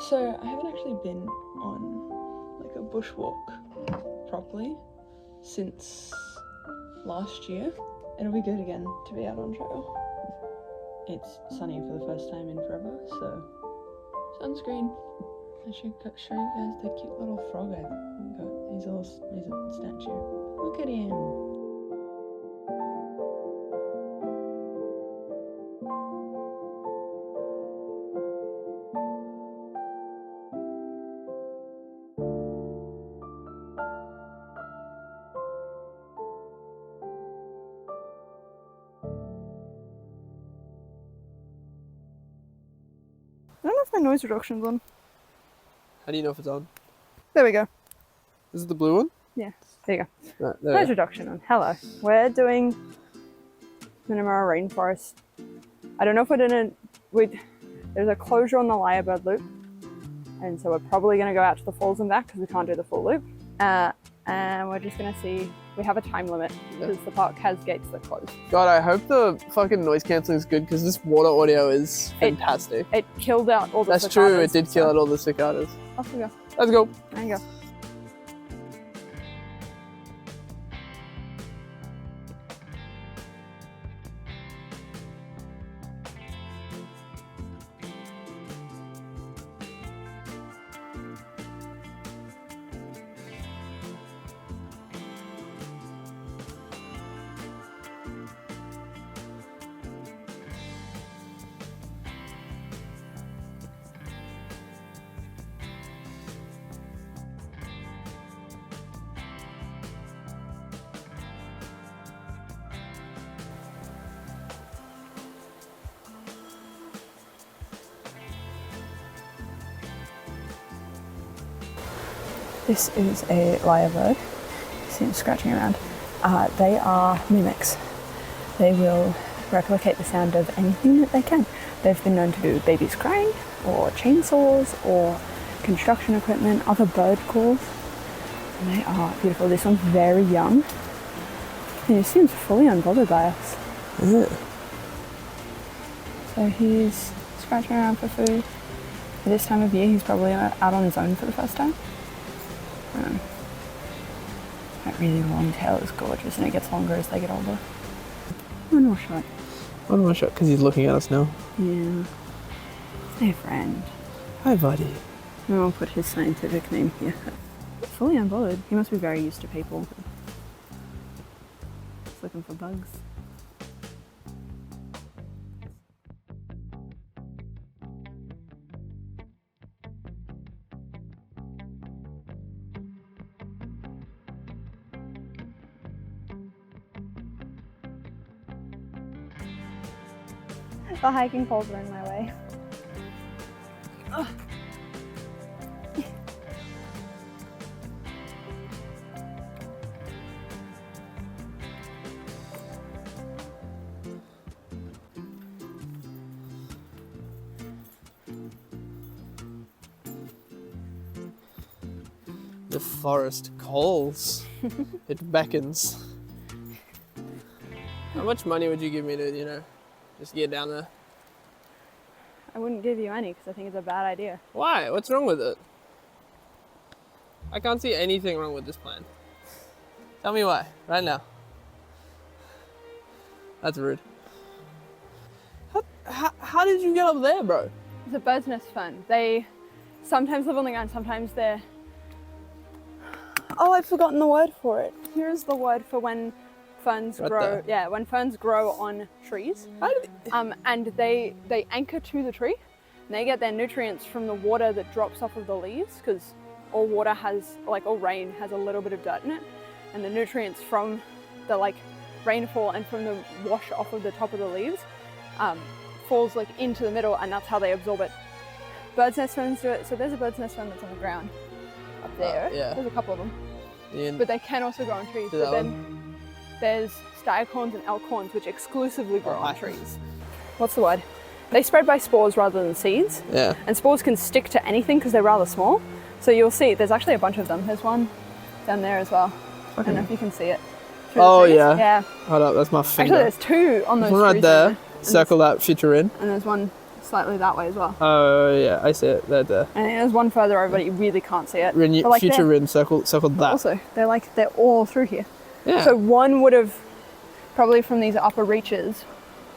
So I haven't actually been on like a bushwalk properly since last year. It'll be good again to be out on trail. It's sunny for the first time in forever, so sunscreen. I should show you guys the cute little frog I've got. He's a statue. Look at him. I don't know if my noise reduction's on. How do you know if it's on? There we go. This is the blue one? Yeah, there you go. Right, there Noise we go. reduction on. Hello. We're doing Minnamurra Rainforest. I don't know if we're doing there's a closure on the Lyrebird loop. And so we're probably going to go out to the falls and back because we can't do the full loop. And we're just going to see, we have a time limit because the park has gates that close. God, I hope the fucking noise cancelling is good because this water audio is fantastic. It killed out all the That's cicadas. true, it did kill out all the cicadas. Off we go. Let's go. There you go. This is a lyrebird. You see him scratching around. They are mimics. They will replicate the sound of anything that they can. They've been known to do babies crying, or chainsaws, or construction equipment, other bird calls. And they are beautiful. This one's very young. And he seems fully unbothered by us. Yeah. So he's scratching around for food. At this time of year, he's probably out on his own for the first time. That really long tail is gorgeous, and it gets longer as they get older. One more shot. One more shot because he's looking at us now. Yeah. Say friend. Hi, buddy. And I'll put his scientific name here. Fully unbothered. He must be very used to people. Just looking for bugs. The hiking poles are in my way. Ugh. The forest calls. It beckons. How much money would you give me to, just get down there? I wouldn't give you any because I think it's a bad idea. Why? What's wrong with it? I can't see anything wrong with this plan. Tell me why, right now. That's rude. How did you get up there, bro? It's a bird's nest fern. They sometimes live on the ground, sometimes they're... Oh, I've forgotten the word for it. Here's the word for when ferns Right grow. there. Yeah, when ferns grow on trees. And they anchor to the tree. And they get their nutrients from the water that drops off of the leaves, because all water has, all rain has a little bit of dirt in it. And the nutrients from the rainfall and from the wash off of the top of the leaves falls into the middle, and that's how they absorb it. Bird's nest ferns do it. So there's a bird's nest fern that's on the ground up there. Yeah. There's a couple of them. Yeah. But they can also grow on trees. Do But that then there's staghorns and elkhorns, which exclusively grow on hi. trees. What's the word? They spread by spores rather than seeds. Yeah. And spores can stick to anything because they're rather small. So you'll see, there's actually a bunch of them. There's one down there as well. I don't know if you can see it. through the Oh, trees. yeah. Yeah. Hold up, that's my finger. Actually, there's two on those There's one right trees there. And Circle that, fit her in. And there's one slightly that way as well. Oh yeah, I see it. There. And there's one further over, but you really can't see it. Rin, But, like, future they're- Rin circled that. Also, they're all through here. Yeah. So one would have probably from these upper reaches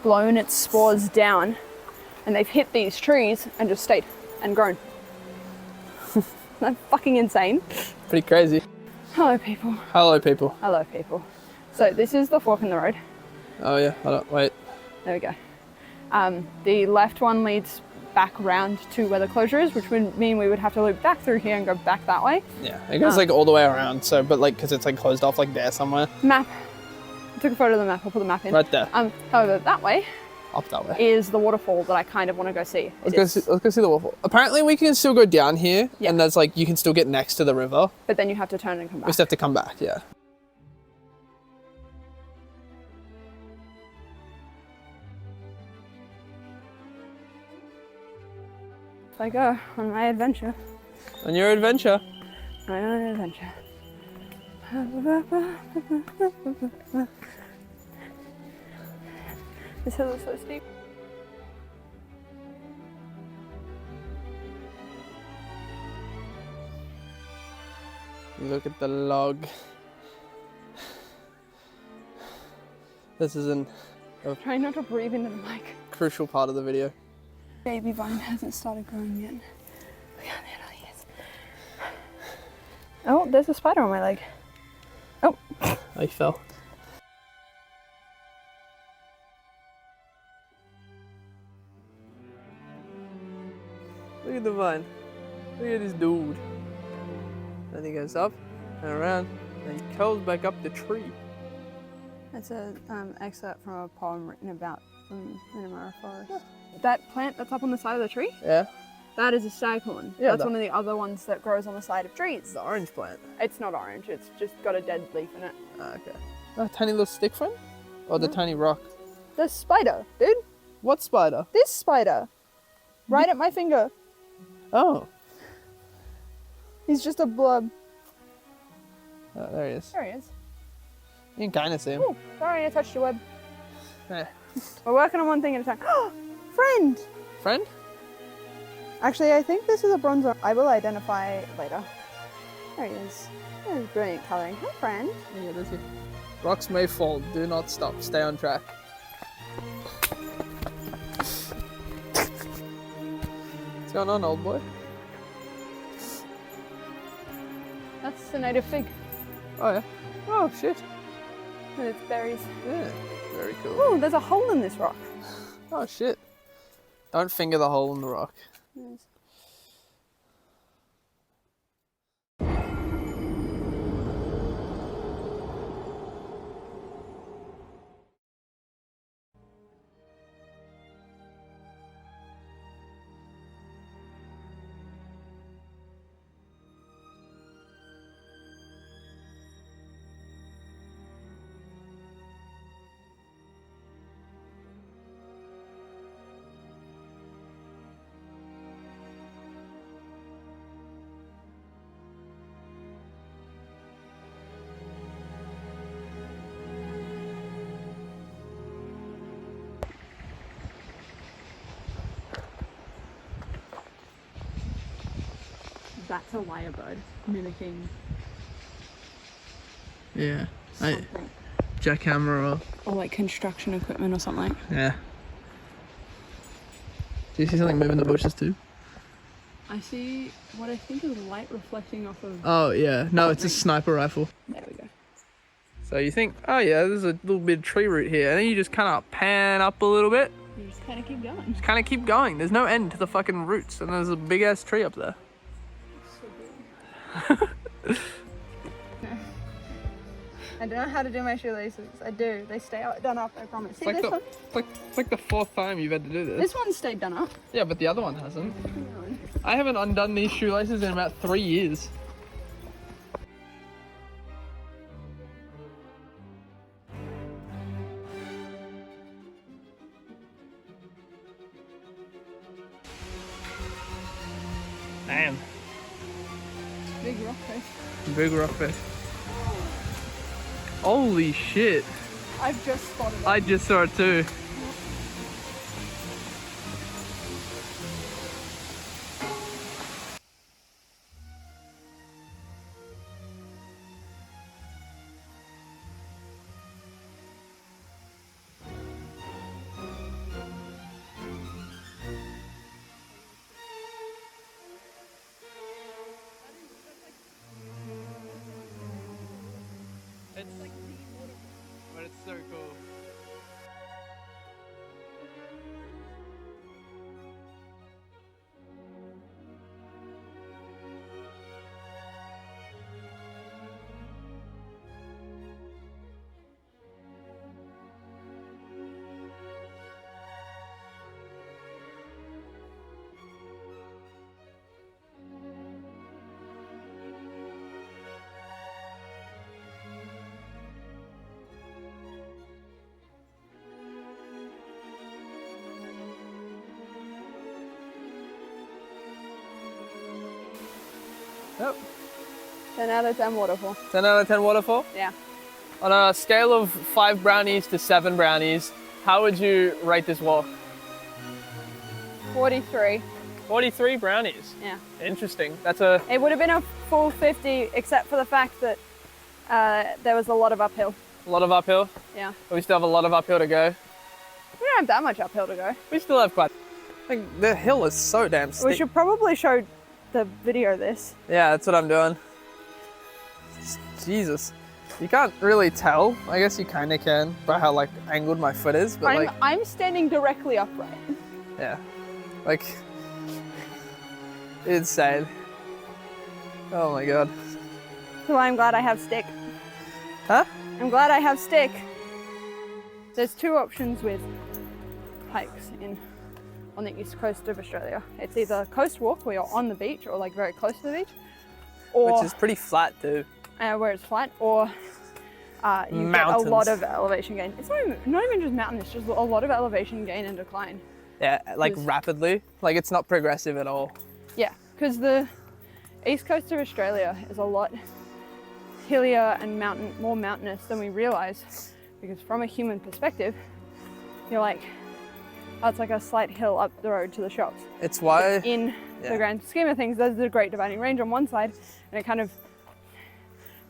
blown its spores down, and they've hit these trees and just stayed and grown. That's fucking insane. Pretty crazy. Hello, people. Hello, people. Hello, people. So this is the fork in the road. Oh yeah. Hold on. Wait. There we go. The left one leads back round to where the closure is, which would mean we would have to loop back through here and go back that way. Yeah. It goes like all the way around. So, but like, because it's like closed off like there somewhere. Map. I took a photo of the map. I'll put the map in. Right there. However, that way Up that way. is the waterfall that I kind of want to go see. Let's go see the waterfall. Apparently, we can still go down here, Yeah. and there's like you can still get next to the river. But then you have to turn and come We back. just have to come back. Yeah. So I go on my adventure. On your adventure. My own adventure. This hill is so steep. Look at the log. This is a Try not to breathe into the mic. crucial part of the video. Baby vine hasn't started growing yet. Look how little he is. Oh, there's a spider on my leg. Oh, I fell. Look at the vine. Look at this dude. Then he goes up and around and he curls back up the tree. that's an excerpt from a poem written about Minnamurra forest. That plant that's up on the side of the tree, Yeah, that is a staghorn. Yeah, That's that- one of the other ones that grows on the side of trees. the orange plant. It's not orange, it's just got a dead leaf in it. Ah, okay. A tiny little stick friend? Or the tiny rock? The spider, dude. What spider? This spider. Right at my finger. Oh. He's just a blub. Oh, there he is. There he is. You can kind of see him. Oh, sorry, I touched your web. Eh. We're working on one thing at a time. Friend! Friend? Actually, I think this is a bronzer. I will identify later. There he is. There's brilliant colouring. Hi, friend. Yeah, there's he. Rocks may fall. Do not stop. Stay on track. What's going on, old boy? That's the native fig Oh, yeah. Oh, shit. with its berries. Yeah. Very cool. Oh, there's a hole in this rock. Oh, shit. Don't finger the hole in the rock. Yes. That's a lyrebird mimicking Yeah. something. Jackhammer Or like construction equipment or something. Yeah. Do you see something moving in the bushes too? I see what I think is light reflecting off of. Oh, yeah. No, it's a sniper rifle. There we go. So you think, oh yeah, there's a little bit of tree root here. And then you just kind of pan up a little bit. You just kind of keep going. Just kind of keep going. There's no end to the fucking roots. And there's a big ass tree up there. I don't know how to do my shoelaces. I do. They stay done up, I promise. See this one? It's like the fourth time you've had to do this. This one stayed done up. Yeah, but the other one hasn't. I haven't undone these shoelaces in about 3 years. Damn. Big rock face. Big rock face. Holy shit. I've just spotted it. I just saw it too. But it's so cool. Yep. 10 out of 10 waterfall. 10 out of 10 waterfall? Yeah. On a scale of 5 brownies to 7 brownies, how would you rate this walk? 43. 43 brownies. Yeah. Interesting. It would have been a full 50 except for the fact that there was a lot of uphill. A lot of uphill. Yeah. We still have a lot of uphill to go. We don't have that much uphill to go. We still have quite. Like the hill is so damn steep. We should probably show the video of this. Yeah, that's what I'm doing. Jesus. You can't really tell. I guess you kind of can by how like angled my foot is, but I'm standing directly upright. Yeah. Like insane. Oh my god. So I'm glad I have stick. Huh? I'm glad I have stick. There's 2 options with hikes on the east coast of Australia. It's either coast walk where you're on the beach or like very close to the beach, or which is pretty flat too. Where it's flat, or you get a lot of elevation gain. It's not even just mountain, it's just a lot of elevation gain and decline. Yeah, like rapidly. Like it's not progressive at all. Yeah, because the east coast of Australia is a lot hillier and more mountainous than we realise, because from a human perspective, you're like, oh, it's like a slight hill up the road to the shops. It's why... In the grand scheme of things, there's the Great Dividing Range on one side, and it kind of...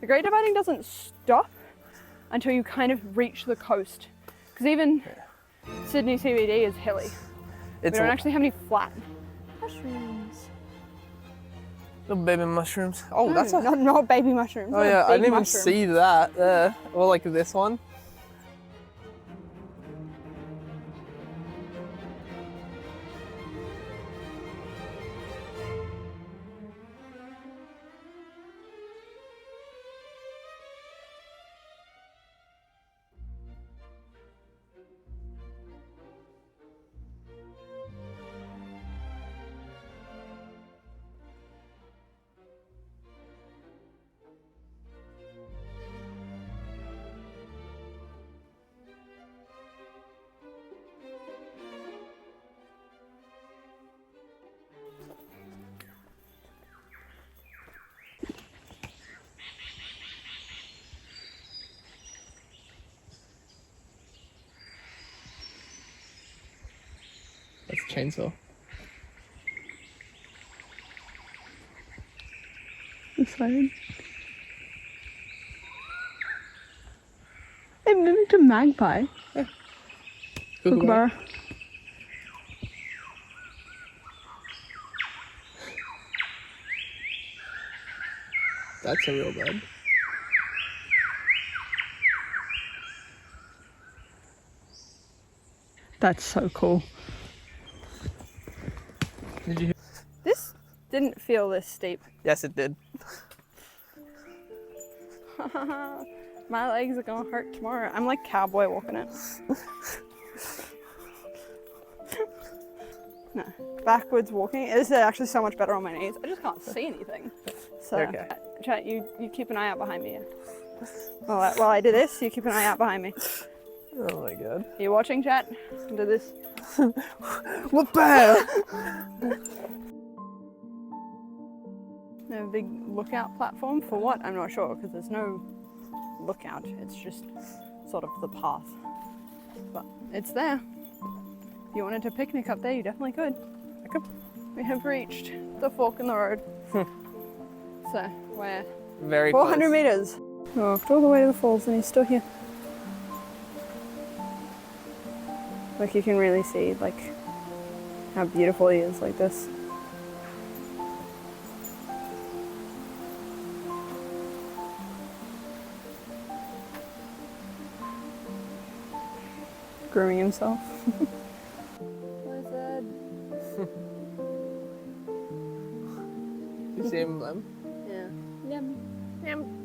The Great Dividing doesn't stop until you kind of reach the coast. Because even Sydney CBD is hilly. We don't actually have any flat mushrooms. Little baby mushrooms. Oh, No, that's not baby mushrooms. Oh yeah, I didn't even mushroom. see that there. Or like this one. That's a chainsaw. Excited. It mimicked a magpie. Kookaburra. That's a real bird. That's so cool. Did you hear? This didn't feel this steep. Yes, it did. My legs are gonna hurt tomorrow. I'm like cowboy walking it. No, backwards walking. This is actually so much better on my knees. I just can't see anything. So, Okay. Chat, you keep an eye out behind me. While I do this, you keep an eye out behind me. Oh my god. Are you watching, chat? Do this. What the? A big lookout platform for what? I'm not sure, because there's no lookout. It's just sort of the path. But it's there. If you wanted to picnic up there, you definitely could. We have reached the fork in the road. So we're Very 400 close. meters. We walked all the way to the falls and he's still here. Like you can really see like how beautiful he is like this. grooming himself. Lizard. You see him, Lem? Yeah. Yum. Yum.